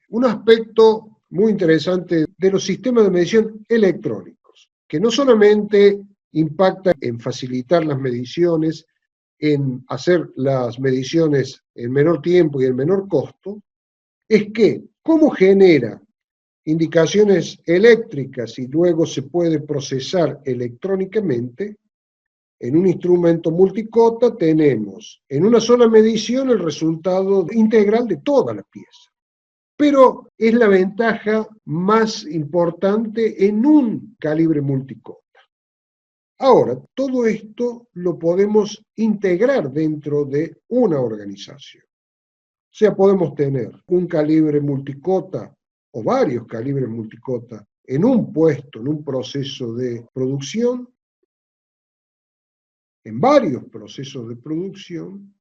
un aspecto muy interesante de los sistemas de medición electrónicos, que no solamente impacta en facilitar las mediciones, en hacer las mediciones en menor tiempo y en menor costo, es que cómo genera indicaciones eléctricas y luego se puede procesar electrónicamente. En un instrumento multicota tenemos en una sola medición el resultado integral de toda la pieza. Pero es la ventaja más importante en un calibre multicota. Ahora, todo esto lo podemos integrar dentro de una organización. O sea, podemos tener un calibre multicota o varios calibres multicota en un puesto, en un proceso de producción, en varios procesos de producción,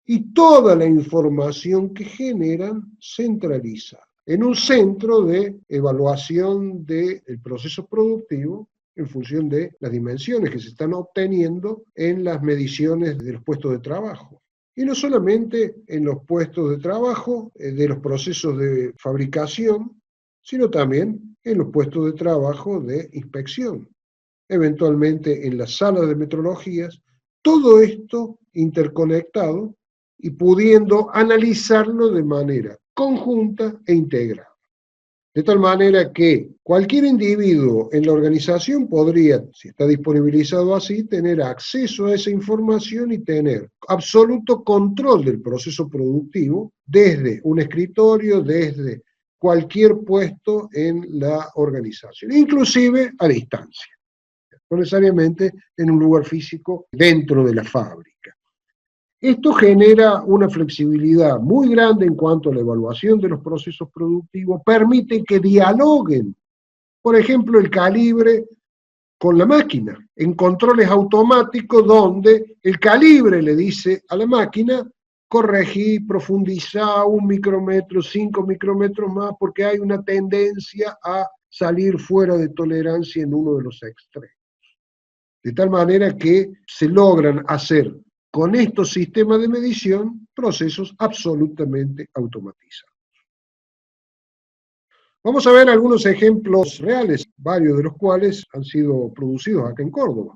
y toda la información que generan centralizada en un centro de evaluación del proceso productivo en función de las dimensiones que se están obteniendo en las mediciones de los puestos de trabajo. Y no solamente en los puestos de trabajo, de los procesos de fabricación, sino también en los puestos de trabajo de inspección, eventualmente en las salas de metrologías, todo esto interconectado y pudiendo analizarlo de manera conjunta e integrada. De tal manera que cualquier individuo en la organización podría, si está disponibilizado así, tener acceso a esa información y tener absoluto control del proceso productivo desde un escritorio, desde cualquier puesto en la organización, inclusive a distancia, no necesariamente en un lugar físico dentro de la fábrica. Esto genera una flexibilidad muy grande en cuanto a la evaluación de los procesos productivos, permite que dialoguen, por ejemplo, el calibre con la máquina, en controles automáticos donde el calibre le dice a la máquina, corregí, profundizá 1 micrómetro, 5 micrómetros más, porque hay una tendencia a salir fuera de tolerancia en uno de los extremos. De tal manera que se logran hacer con estos sistemas de medición procesos absolutamente automatizados. Vamos a ver algunos ejemplos reales, varios de los cuales han sido producidos acá en Córdoba.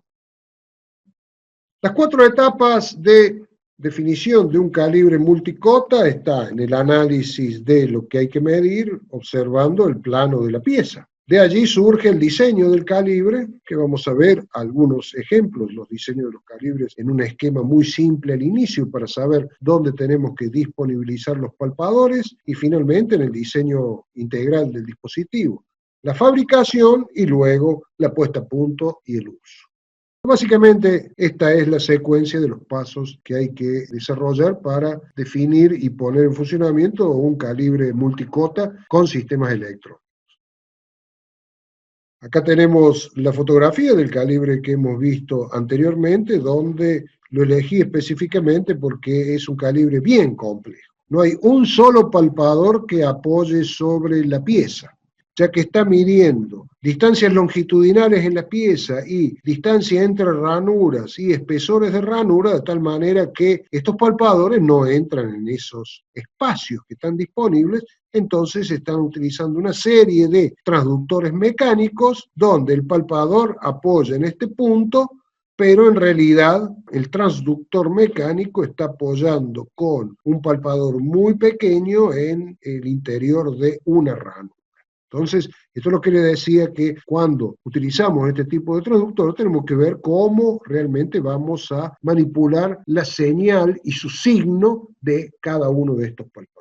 Las 4 etapas de definición de un calibre multicota está en el análisis de lo que hay que medir, observando el plano de la pieza. De allí surge el diseño del calibre, que vamos a ver algunos ejemplos, los diseños de los calibres en un esquema muy simple al inicio para saber dónde tenemos que disponibilizar los palpadores y finalmente en el diseño integral del dispositivo, la fabricación y luego la puesta a punto y el uso. Básicamente esta es la secuencia de los pasos que hay que desarrollar para definir y poner en funcionamiento un calibre multicota con sistemas electrónicos. Acá tenemos la fotografía del calibre que hemos visto anteriormente, donde lo elegí específicamente porque es un calibre bien complejo. No hay un solo palpador que apoye sobre la pieza, ya que está midiendo distancias longitudinales en la pieza y distancia entre ranuras y espesores de ranura, de tal manera que estos palpadores no entran en esos espacios que están disponibles. Entonces están utilizando una serie de transductores mecánicos donde el palpador apoya en este punto, pero en realidad el transductor mecánico está apoyando con un palpador muy pequeño en el interior de una ranura. Entonces, esto es lo que le decía, que cuando utilizamos este tipo de transductor tenemos que ver cómo realmente vamos a manipular la señal y su signo de cada uno de estos palpadores.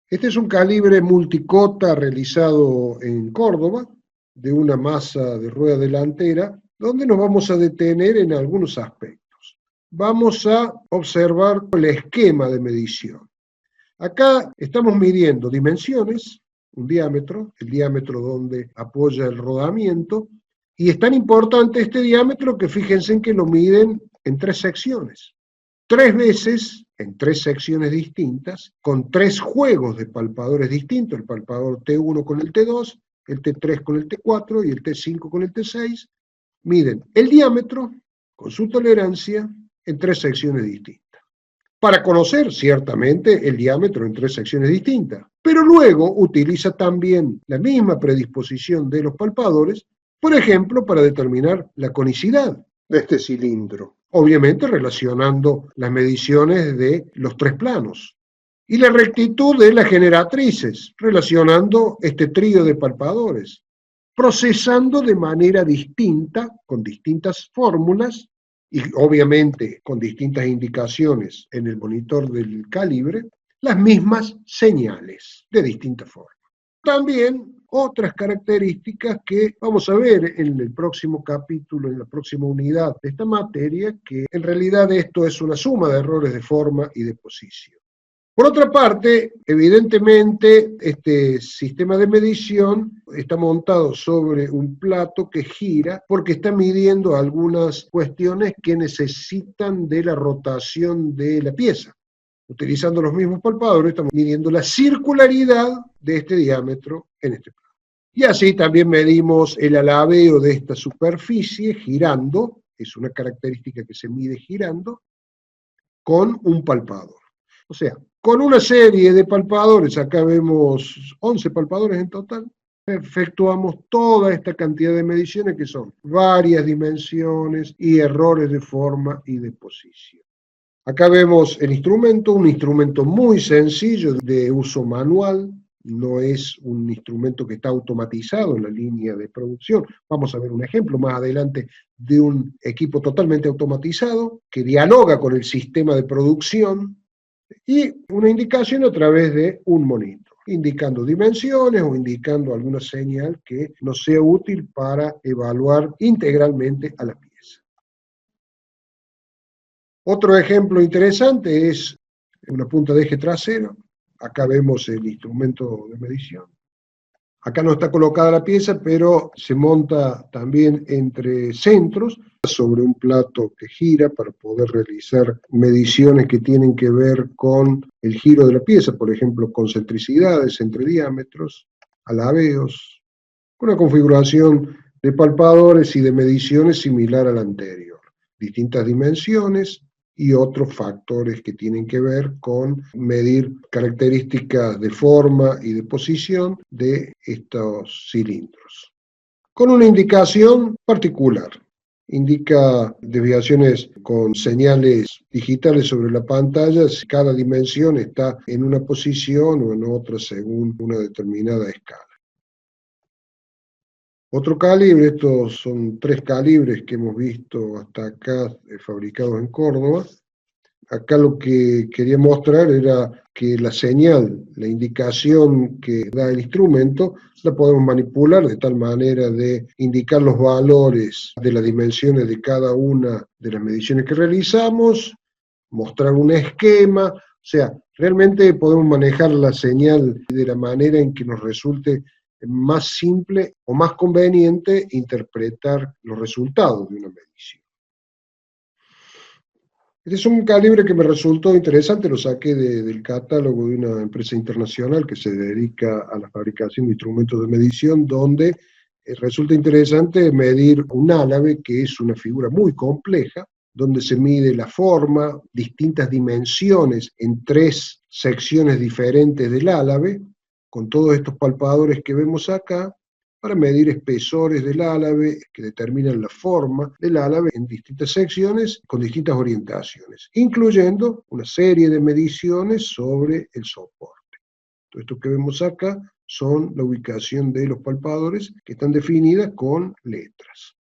Este es un calibre multicota realizado en Córdoba, de una masa de rueda delantera, donde nos vamos a detener en algunos aspectos. Vamos a observar el esquema de medición. Acá estamos midiendo dimensiones, un diámetro, el diámetro donde apoya el rodamiento, y es tan importante este diámetro que fíjense en que lo miden en 3 secciones. 3 veces en 3 secciones distintas, con 3 juegos de palpadores distintos, el palpador T1 con el T2, el T3 con el T4 y el T5 con el T6, miden el diámetro con su tolerancia en 3 secciones distintas. para conocer ciertamente el diámetro en tres secciones distintas. Pero luego utiliza también la misma predisposición de los palpadores, por ejemplo, para determinar la conicidad de este cilindro, obviamente relacionando las mediciones de los tres planos, y la rectitud de las generatrices, relacionando este trío de palpadores, procesando de manera distinta, con distintas fórmulas, y obviamente con distintas indicaciones en el monitor del calibre, las mismas señales de distinta forma. También otras características que vamos a ver en el próximo capítulo, en la próxima unidad de esta materia, que en realidad esto es una suma de errores de forma y de posición. Por otra parte, evidentemente, este sistema de medición está montado sobre un plato que gira porque está midiendo algunas cuestiones que necesitan de la rotación de la pieza. Utilizando los mismos palpadores, estamos midiendo la circularidad de este diámetro en este plano. Y así también medimos el alabeo de esta superficie girando, es una característica que se mide girando, con un palpador. O sea, con una serie de palpadores, acá vemos 11 palpadores en total, efectuamos toda esta cantidad de mediciones que son varias dimensiones y errores de forma y de posición. Acá vemos el instrumento, un instrumento muy sencillo de uso manual, no es un instrumento que está automatizado en la línea de producción. Vamos a ver un ejemplo más adelante de un equipo totalmente automatizado que dialoga con el sistema de producción y una indicación a través de un monitor, indicando dimensiones o indicando alguna señal que nos sea útil para evaluar integralmente a la pieza. Otro ejemplo interesante es una punta de eje trasero. Acá vemos el instrumento de medición. Acá no está colocada la pieza, pero se monta también entre centros sobre un plato que gira para poder realizar mediciones que tienen que ver con el giro de la pieza, por ejemplo, concentricidades entre diámetros, alabeos, una configuración de palpadores y de mediciones similar a la anterior. Distintas dimensiones y otros factores que tienen que ver con medir características de forma y de posición de estos cilindros. Con una indicación particular. Indica desviaciones con señales digitales sobre la pantalla si cada dimensión está en una posición o en otra según una determinada escala. Otro calibre, estos son 3 calibres que hemos visto hasta acá fabricados en Córdoba. Acá lo que quería mostrar era que la señal, la indicación que da el instrumento, la podemos manipular de tal manera de indicar los valores de las dimensiones de cada una de las mediciones que realizamos, mostrar un esquema, o sea, realmente podemos manejar la señal de la manera en que nos resulte más simple o más conveniente interpretar los resultados de una medición. Este es un calibre que me resultó interesante, lo saqué del catálogo de una empresa internacional que se dedica a la fabricación de instrumentos de medición, donde resulta interesante medir un álabe, que es una figura muy compleja, donde se mide la forma, distintas dimensiones en 3 secciones diferentes del álabe, con todos estos palpadores que vemos acá, para medir espesores del álabe que determinan la forma del álabe en distintas secciones con distintas orientaciones, incluyendo una serie de mediciones sobre el soporte. Todo esto que vemos acá son la ubicación de los palpadores que están definidas con letras.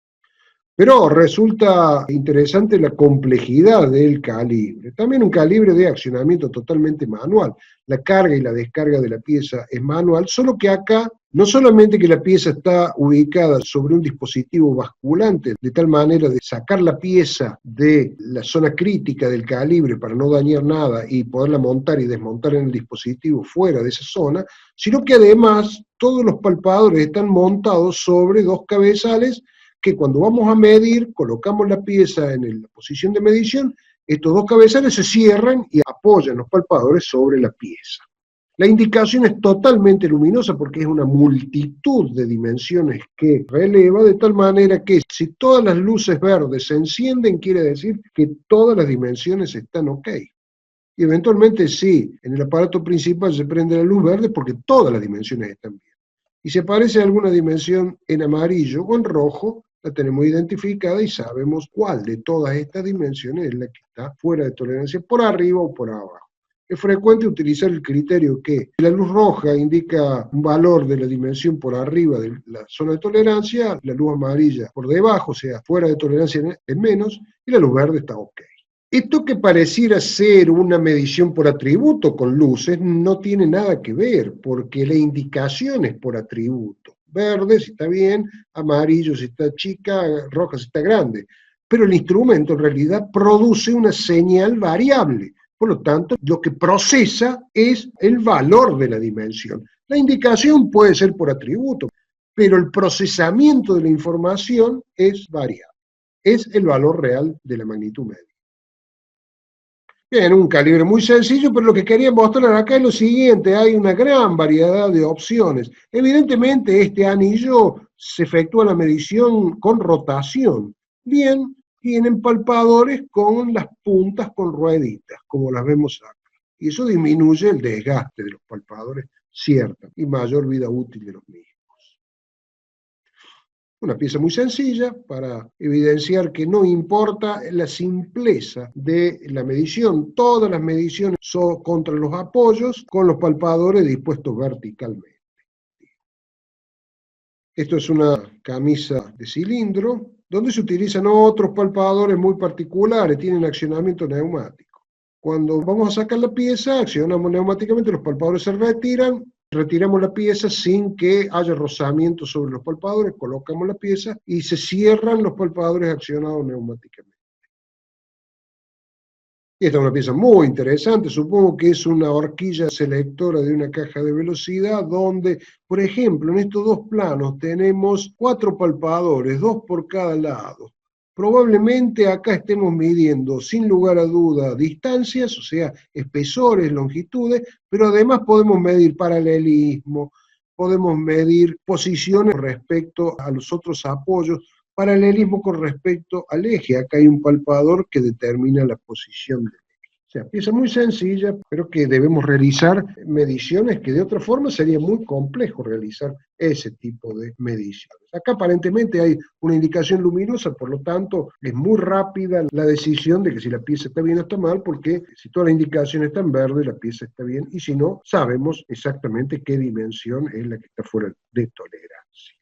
Pero resulta interesante la complejidad del calibre. También un calibre de accionamiento totalmente manual. La carga y la descarga de la pieza es manual, solo que acá no solamente que la pieza está ubicada sobre un dispositivo basculante, de tal manera de sacar la pieza de la zona crítica del calibre para no dañar nada y poderla montar y desmontar en el dispositivo fuera de esa zona, sino que además todos los palpadores están montados sobre 2 cabezales que cuando vamos a medir, colocamos la pieza en la posición de medición, estos 2 cabezales se cierran y apoyan los palpadores sobre la pieza. La indicación es totalmente luminosa porque es una multitud de dimensiones que releva, de tal manera que si todas las luces verdes se encienden, quiere decir que todas las dimensiones están ok. Y eventualmente sí, en el aparato principal se prende la luz verde porque todas las dimensiones están bien. Y si aparece alguna dimensión en amarillo o en rojo, la tenemos identificada y sabemos cuál de todas estas dimensiones es la que está fuera de tolerancia, por arriba o por abajo. Es frecuente utilizar el criterio que la luz roja indica un valor de la dimensión por arriba de la zona de tolerancia, la luz amarilla por debajo, o sea, fuera de tolerancia en menos, y la luz verde está ok. Esto que pareciera ser una medición por atributo con luces no tiene nada que ver, porque la indicación es por atributo. Verde si está bien, amarillo si está chica, roja si está grande. Pero el instrumento en realidad produce una señal variable. Por lo tanto, lo que procesa es el valor de la dimensión. La indicación puede ser por atributo, pero el procesamiento de la información es variable. Es el valor real de la magnitud media. Bien, un calibre muy sencillo, pero lo que quería mostrar acá es lo siguiente, hay una gran variedad de opciones. Evidentemente este anillo se efectúa la medición con rotación. Bien, tienen palpadores con las puntas con rueditas, como las vemos acá. Y eso disminuye el desgaste de los palpadores, cierto, y mayor vida útil de los mismos. Una pieza muy sencilla para evidenciar que no importa la simpleza de la medición, todas las mediciones son contra los apoyos con los palpadores dispuestos verticalmente. Esto es una camisa de cilindro donde se utilizan otros palpadores muy particulares, tienen accionamiento neumático. Cuando vamos a sacar la pieza, accionamos neumáticamente, los palpadores se retiran, retiramos la pieza sin que haya rozamiento sobre los palpadores, colocamos la pieza y se cierran los palpadores accionados neumáticamente. Y esta es una pieza muy interesante, supongo que es una horquilla selectora de una caja de velocidad donde, por ejemplo, en estos dos planos tenemos 4 palpadores, 2 por cada lado. Probablemente acá estemos midiendo, sin lugar a duda, distancias, o sea, espesores, longitudes, pero además podemos medir paralelismo, podemos medir posiciones respecto a los otros apoyos, paralelismo con respecto al eje. Acá hay un palpador que determina la posición del eje. O sea, pieza muy sencilla, pero que debemos realizar mediciones que de otra forma sería muy complejo realizar ese tipo de mediciones. Acá aparentemente hay una indicación luminosa, por lo tanto es muy rápida la decisión de que si la pieza está bien o está mal, porque si toda la indicación está en verde, la pieza está bien, y si no, sabemos exactamente qué dimensión es la que está fuera de tolerancia.